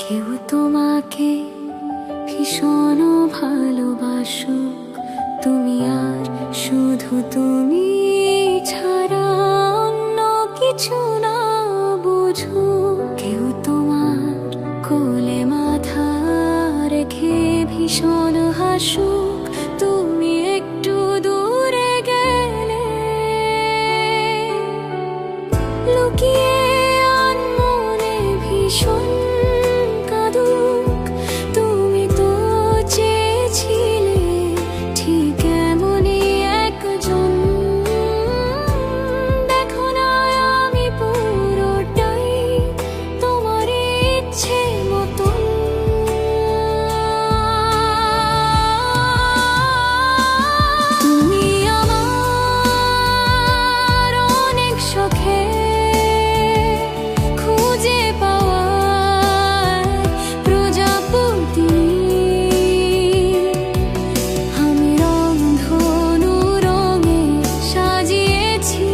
কেউ তোমাকে ভীষণ ভালোবাসুক, তুমি আর শুধু তুমি ছাড়া অন্য কিছু না বুঝুক। কেউ তোমার কোলে মাথা রেখে ভীষণ হাসুক, তুমি একটু দূরে গেলে লুকিয়ে আনমনে ভীষণ কাঁদুক। তুমি তো চেয়েছিলে ঠিক এমনই একজন, দেখো না আমি পুরোটাই তোমার ইচ্ছে মতন। তুমি আমার অনেক শখে খুঁজে পাওয়ার প্রজাপতি, আমি রংধনু রঙে সাজিয়েছি।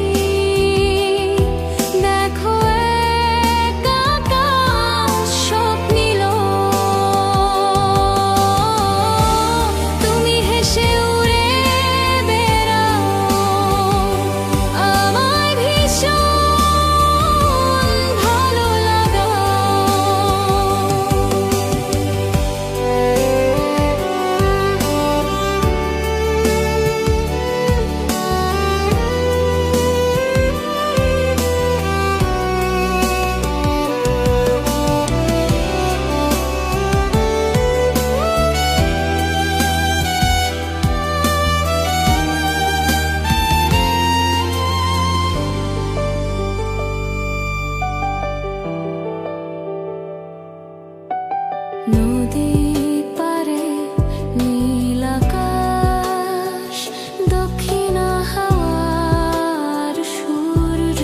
দেখো এক আকাশ স্বপ্নিল, তুমি হেসে উড়ে বেড়াও, আমায় ভীষণ ভালো নদীর পারে নীল আকাশ, দক্ষিণা হাওয়ার সূর্য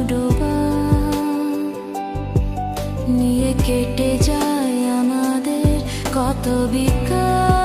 ডোবা নিয়ে কেটে যায় আমাদের কত বিকাশ।